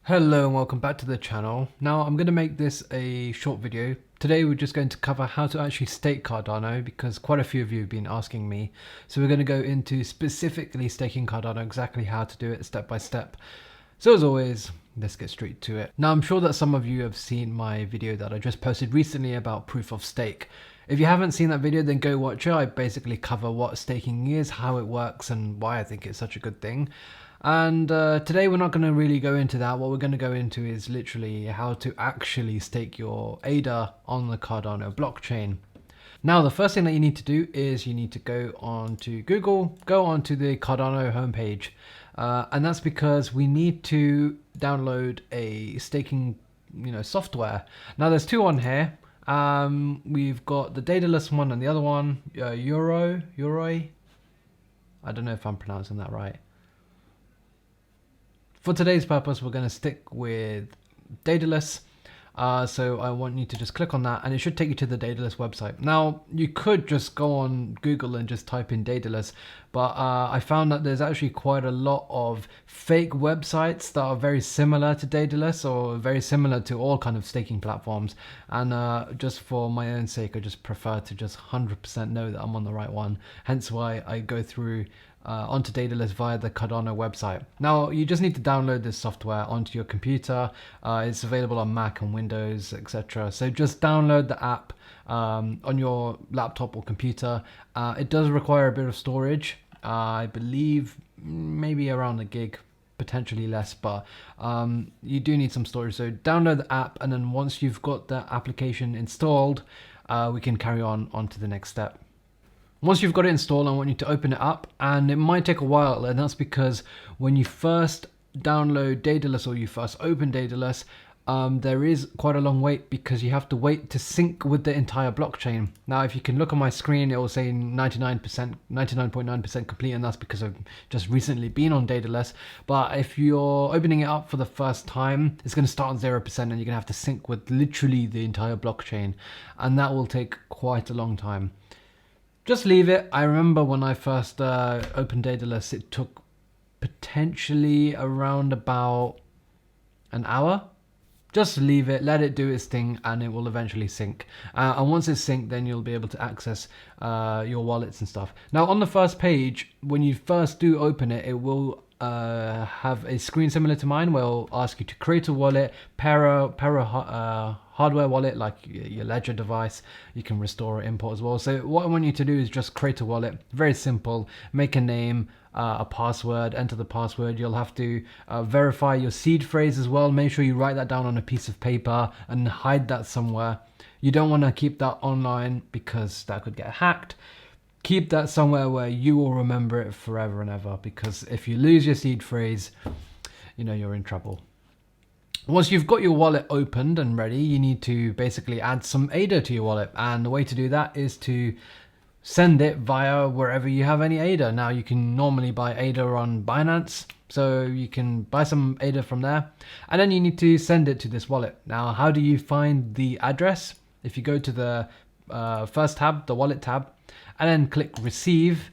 Hello and welcome back to the channel. Now I'm going to make this a short video. Today we're just going to cover how to actually stake Cardano because quite a few of you have been asking me. So we're going to go into specifically staking Cardano, exactly how to do it step by step. So as always, let's get straight to it. Now I'm sure that some of you have seen my video that I just posted recently about proof of stake. If you haven't seen that video, then go watch it. I basically cover what staking is, how it works, and why I think it's such a good thing. And today we're not going to really go into that. What we're going to go into is literally how to actually stake your ADA on the Cardano blockchain. Now, the first thing that you need to do is you need to go on to Google, go on to the Cardano homepage. And that's because we need to download a staking software. Now, there's two on here. We've got the Daedulus one and the other one, Yoroi. I don't know if I'm pronouncing that right. For today's purpose, we're going to stick with Daedulus. So I want you to just click on that and it should take you to the Daedulus website. Now, you could just go on Google and just type in Daedulus, but I found that there's actually quite a lot of fake websites that are very similar to Daedulus or very similar to all kind of staking platforms. And just for my own sake, I just prefer to just 100% know that I'm on the right one. Hence why I go through onto Daedulus via the Cardano website. Now you just need to download this software onto your computer. It's available on Mac and Windows, etc. So just download the app on your laptop or computer. It does require a bit of storage. I believe maybe around a gig, potentially less, but you do need some storage. So download the app, and then once you've got the application installed, we can carry on to the next step. Once you've got it installed, I want you to open it up, and it might take a while, and that's because when you first download Daedulus or you first open Daedulus, there is quite a long wait because you have to wait to sync with the entire blockchain. Now, if you can look on my screen, it will say 99.9% complete, and that's because I've just recently been on Daedulus. But if you're opening it up for the first time, it's going to start on 0%, and you're going to have to sync with literally the entire blockchain, and that will take quite a long time. Just leave it. I remember when I first opened Daedulus, it took potentially around about an hour. Just leave it, let it do its thing, and it will eventually sync. And once it's synced, then you'll be able to access your wallets and stuff. Now, on the first page, when you first do open it, it will have a screen similar to mine where it'll ask you to create a wallet, pair a hardware wallet like your ledger device. You can restore or import as well. So what I want you to do is just create a wallet. Very simple. Make a name, a password, enter the password. You'll have to verify your seed phrase as well. Make sure you write that down on a piece of paper and hide that somewhere. You don't want to keep that online because that could get hacked. Keep that somewhere where you will remember it forever and ever, because if you lose your seed phrase, you're in trouble. Once you've got your wallet opened and ready, you need to basically add some ADA to your wallet. And the way to do that is to send it via wherever you have any ADA. Now, you can normally buy ADA on Binance, so you can buy some ADA from there. And then you need to send it to this wallet. Now, how do you find the address? If you go to the first tab, the wallet tab, and then click receive,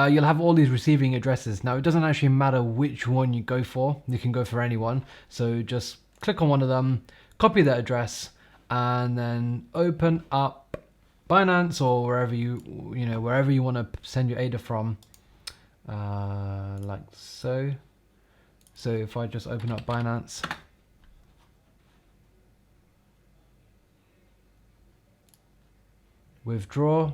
you'll have all these receiving addresses. Now, it doesn't actually matter which one you go for. You can go for anyone. So just click on one of them, copy that address, and then open up Binance or wherever wherever you want to send your ADA from, like so. So if I just open up Binance, withdraw,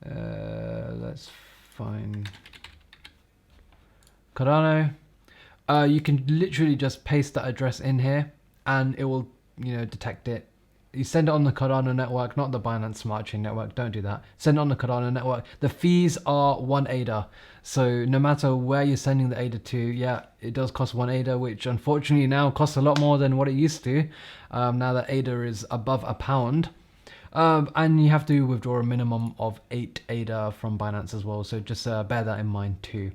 let's find Cardano. You can literally just paste that address in here and it will detect it. You send it on the Cardano network, not the Binance Smart Chain network. Don't do that. Send it on the Cardano network. The fees are 1 ADA. So no matter where you're sending the ADA to, yeah, it does cost 1 ADA, which unfortunately now costs a lot more than what it used to. Now that ADA is above £1. And you have to withdraw a minimum of 8 ADA from Binance as well. So just bear that in mind too.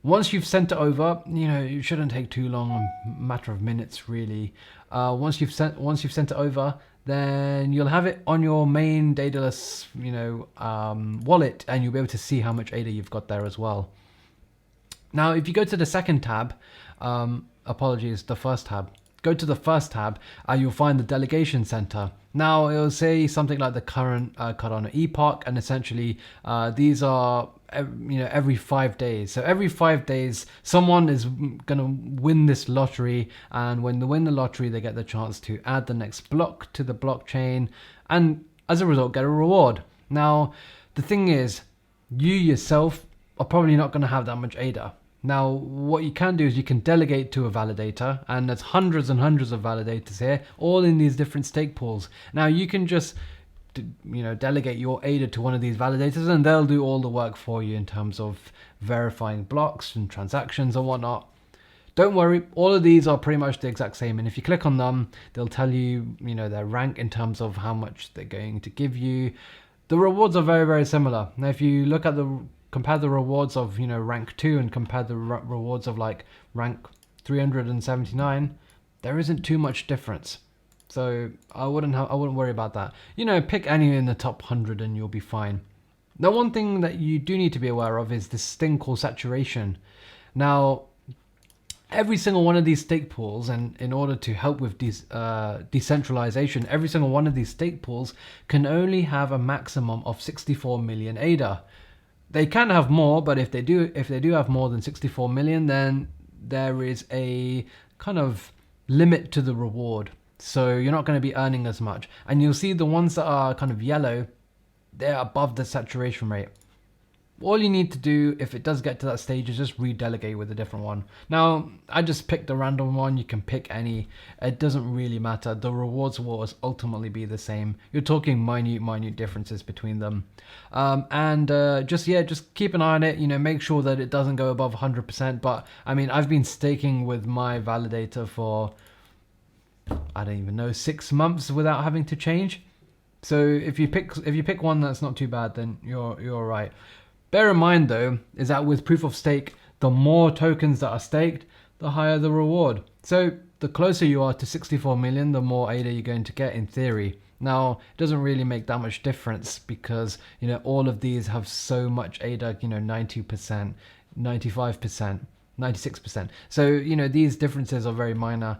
Once you've sent it over, it shouldn't take too long, a matter of minutes really. Once you've sent it over, then you'll have it on your main Daedulus, wallet, and you'll be able to see how much ADA you've got there as well. Now, if you go to the second tab, apologies, the first tab. Go to the first tab and you'll find the delegation center. Now it will say something like the current Cardano epoch, and essentially these are every 5 days. So every 5 days someone is gonna win this lottery, and when they win the lottery they get the chance to add the next block to the blockchain, and as a result get a reward. Now the thing is, you yourself are probably not going to have that much ADA. Now, what you can do is you can delegate to a validator, and there's hundreds and hundreds of validators here, all in these different stake pools. Now, you can just, delegate your ADA to one of these validators, and they'll do all the work for you in terms of verifying blocks and transactions and whatnot. Don't worry, all of these are pretty much the exact same, and if you click on them, they'll tell you, their rank in terms of how much they're going to give you. The rewards are very, very similar. Now, if you look at compare the rewards of rank 2 and compare the rewards of like rank 379, there isn't too much difference. So I wouldn't worry about that. Pick any in the top 100 and you'll be fine. The one thing that you do need to be aware of is this thing called saturation. Now, every single one of these stake pools, and in order to help with decentralization, every single one of these stake pools can only have a maximum of 64 million ADA. They can have more, but if they do have more than 64 million, then there is a kind of limit to the reward. So you're not going to be earning as much. And you'll see the ones that are kind of yellow, they're above the saturation rate. All you need to do, if it does get to that stage, is just redelegate with a different one. Now, I just picked a random one. You can pick any. It doesn't really matter. The rewards will ultimately be the same. You're talking minute differences between them. Just keep an eye on it. Make sure that it doesn't go above 100%. But I mean, I've been staking with my validator for, I don't even know, 6 months without having to change. So if you pick one that's not too bad, then you're all right. Bear in mind though, is that with proof of stake, the more tokens that are staked, the higher the reward. So the closer you are to 64 million, the more ADA you're going to get in theory. Now, it doesn't really make that much difference because, all of these have so much ADA, 90%, 95%, 96%. So, these differences are very minor.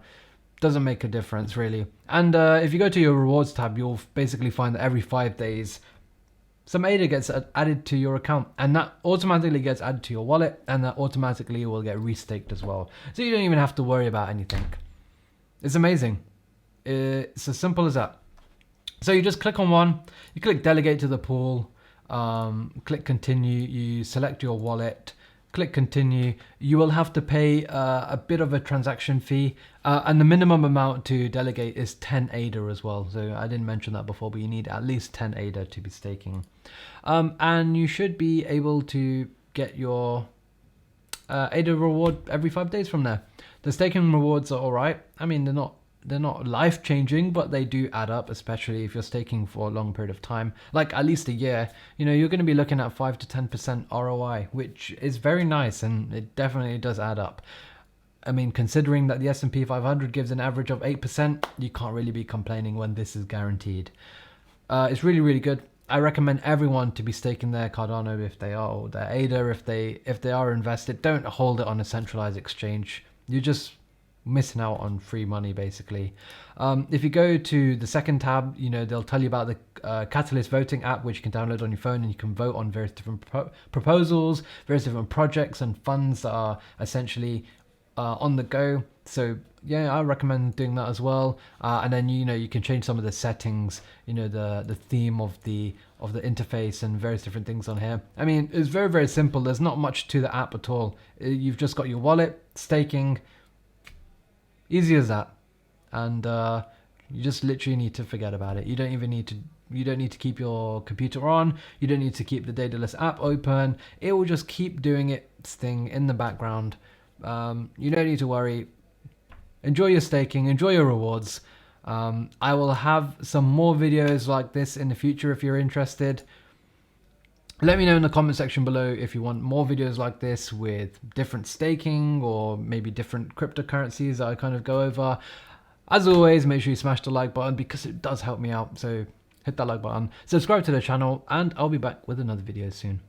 Doesn't make a difference really. And if you go to your rewards tab, you'll basically find that every 5 days, some ADA gets added to your account, and that automatically gets added to your wallet, and that automatically will get restaked as well. So you don't even have to worry about anything. It's amazing. It's as simple as that. So you just click on one, you click delegate to the pool, click continue, you select your wallet, click continue. You will have to pay a bit of a transaction fee, and the minimum amount to delegate is 10 ADA as well. So I didn't mention that before, but you need at least 10 ADA to be staking. And you should be able to get your ADA reward every 5 days from there. The staking rewards are all right. I mean, they're not life-changing, but they do add up, especially if you're staking for a long period of time, like at least a year. You're going to be looking at 5 to 10% ROI, which is very nice, and it definitely does add up. I mean, considering that the S&P 500 gives an average of 8%, you can't really be complaining when this is guaranteed. It's really, really good. I recommend everyone to be staking their Cardano if they are, or their ADA if they are invested. Don't hold it on a centralized exchange. You're just missing out on free money basically. If you go to the second tab, they'll tell you about the Catalyst voting app, which you can download on your phone, and you can vote on various different proposals, various different projects and funds that are essentially on the go. So yeah, I recommend doing that as well. And then you can change some of the settings, the theme of the interface and various different things on here. I mean, it's very, very simple. There's not much to the app at all. You've just got your wallet, staking, easy as that. And you just literally need to forget about it. You don't need to keep your computer on. You don't need to keep the Daedulus app open. It will just keep doing its thing in the background. You don't need to worry. Enjoy your staking, enjoy your rewards. I will have some more videos like this in the future if you're interested. Let me know in the comment section below if you want more videos like this with different staking or maybe different cryptocurrencies that I kind of go over. As always, make sure you smash the like button because it does help me out. So hit that like button, subscribe to the channel, and I'll be back with another video soon.